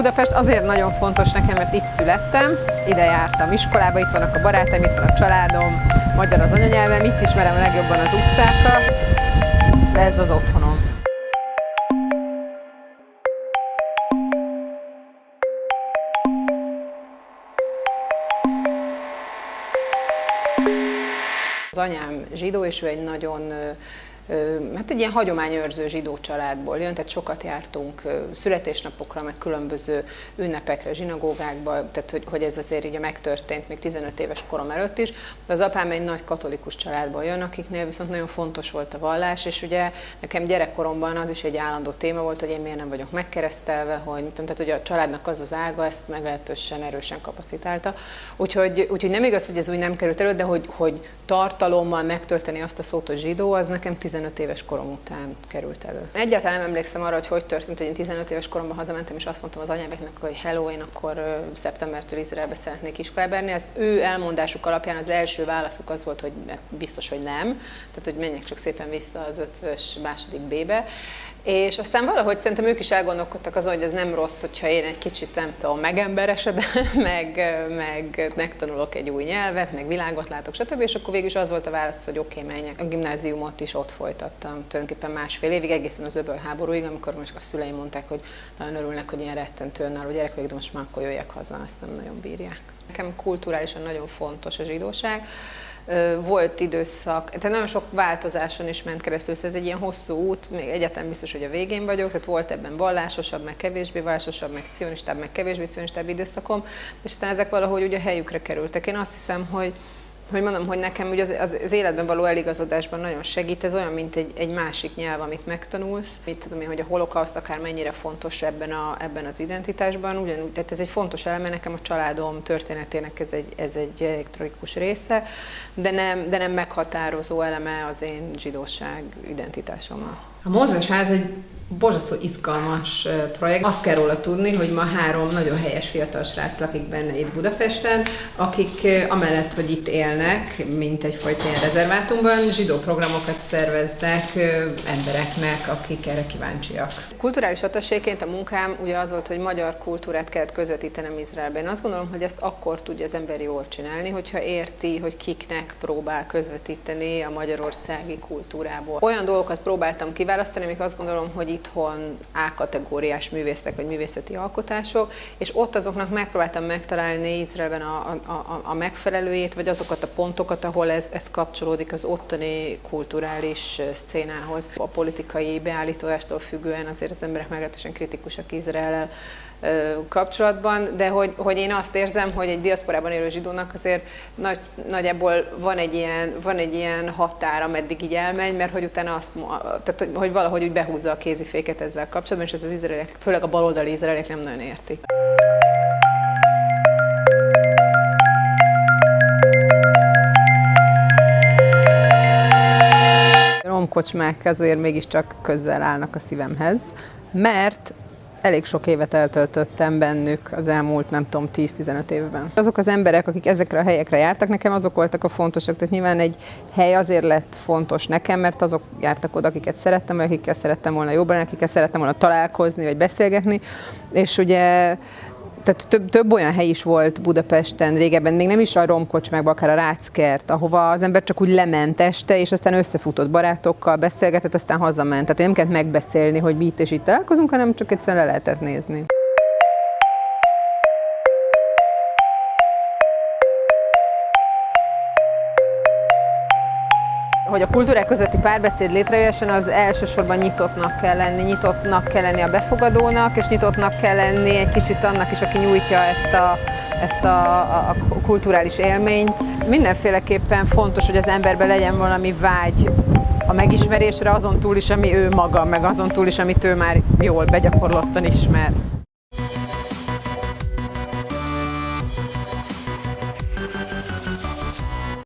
Budapest azért nagyon fontos nekem, mert itt születtem, ide jártam iskolába, itt vannak a barátaim, itt van a családom, magyar az anyanyelvem, itt ismerem legjobban az utcákat, de ez az otthonom. Az anyám zsidó, és ő egy nagyon, hát egy ilyen hagyományőrző zsidó családból jön, tehát sokat jártunk születésnapokra, meg különböző ünnepekre, zsinagógákba, tehát hogy ez azért így megtörtént még 15 éves korom előtt is. De az apám egy nagy katolikus családból jön, akiknél viszont nagyon fontos volt a vallás, és ugye nekem gyerekkoromban az is egy állandó téma volt, hogy én miért nem vagyok megkeresztelve, tehát hogy a családnak az az ága ezt meglehetősen erősen kapacitálta. Úgyhogy nem igaz, hogy ez úgy nem került elő, de hogy tartalommal megtölteni azt a szót, hogy zsidó, az nekem 15 éves korom után került elő. Egyáltalán nem emlékszem arra, hogy történt, hogy én 15 éves koromban hazamentem, és azt mondtam az anyáméknek, hogy hello, én akkor szeptembertől Izraelbe szeretnék iskolába járni. Ezt ő elmondásuk alapján az első válaszuk az volt, hogy biztos, hogy nem. Tehát, hogy menjek csak szépen vissza az 5-ös második B-be. És aztán valahogy szerintem ők is elgondolkodtak azon, hogy ez nem rossz, hogyha én egy kicsit, nem tudom, megemberesedem, meg megtanulok egy új nyelvet, meg világot látok, stb. És akkor végül is az volt a válasz, hogy oké, menjek. A gimnáziumot is ott folytattam, tulajdonképpen másfél évig, egészen az öbölháborúig, amikor most a szüleim mondták, hogy nagyon örülnek, hogy ilyen rettentő önálló gyerek vagyok, de most már akkor jöjjek haza, azt nem nagyon bírják. Nekem kulturálisan nagyon fontos a zsidóság. Volt időszak, tehát nagyon sok változáson is ment keresztül, ez egy ilyen hosszú út, még egyáltalán biztos, hogy a végén vagyok, tehát volt ebben vallásosabb, meg kevésbé vallásosabb, meg cionistább, meg kevésbé cionistább időszakom, és aztán ezek valahogy ugye a helyükre kerültek. Én azt hiszem, hogy mondom, hogy nekem ugye az életben való eligazodásban nagyon segít, ez olyan, mint egy másik nyelv, amit megtanulsz. Mit tudom én, hogy a holokauszt akár mennyire fontos ebben az identitásban, ugyanúgy, tehát ez egy fontos eleme, nekem a családom történetének ez egy elektronikus része, de nem meghatározó eleme az én zsidóság identitásommal. A Mózesház egy borzasztó izgalmas projekt. Azt kell róla tudni, hogy ma 3 nagyon helyes fiatal srác lakik benne itt Budapesten, akik amellett, hogy itt élnek, mint egyfajta ilyen rezervátumban, zsidó programokat szerveznek embereknek, akik erre kíváncsiak. Kulturális attaséként a munkám ugye az volt, hogy magyar kultúrát kellett közvetítenem Izraelben. Én azt gondolom, hogy ezt akkor tudja az ember jól csinálni, hogyha érti, hogy kiknek próbál közvetíteni a magyarországi kultúrából. Olyan dolgokat próbáltam kiválasztani, amik azt gondolom, hogy itthon A-kategóriás művészek vagy művészeti alkotások, és ott azoknak megpróbáltam megtalálni Izraelben a megfelelőjét, vagy azokat a pontokat, ahol ez kapcsolódik az ottani kulturális szcénához. A politikai beállítástól függően azért az emberek meglehetősen kritikusak Izraellel kapcsolatban, de hogy én azt érzem, hogy egy diaszporában élő zsidónak azért nagyjából van egy ilyen határ, ameddig így elmegy, mert hogy utána tehát hogy valahogy úgy behúzza a kéziféket ezzel kapcsolatban, és ez az izraeliek, főleg a baloldali izraeliek nem nagyon értik. A romkocsmák azért mégiscsak közel állnak a szívemhez, mert elég sok évet eltöltöttem bennük az elmúlt, nem tudom, 10-15 évben. Azok az emberek, akik ezekre a helyekre jártak, nekem azok voltak a fontosak. Tehát nyilván egy hely azért lett fontos nekem, mert azok jártak oda, akiket szerettem, vagy akikkel szerettem volna jobban, akikkel szerettem volna találkozni, vagy beszélgetni. És ugye tehát több olyan hely is volt Budapesten régebben, még nem is a romkocsmákban, akár a Ráckert, ahova az ember csak úgy lement este, és aztán összefutott barátokkal, beszélgetett, aztán hazament. Tehát nem kellett megbeszélni, hogy mi itt és itt találkozunk, hanem csak egyszerűen le lehetett nézni. Hogy a kultúrák közötti párbeszéd létrejöjjön, az elsősorban nyitottnak kell lenni a befogadónak, és nyitottnak kell lenni egy kicsit annak is, aki nyújtja ezt a kulturális élményt. Mindenféleképpen fontos, hogy az emberben legyen valami vágy a megismerésre, azon túl is, ami ő maga, meg azon túl is, amit ő már jól begyakorlottan ismer.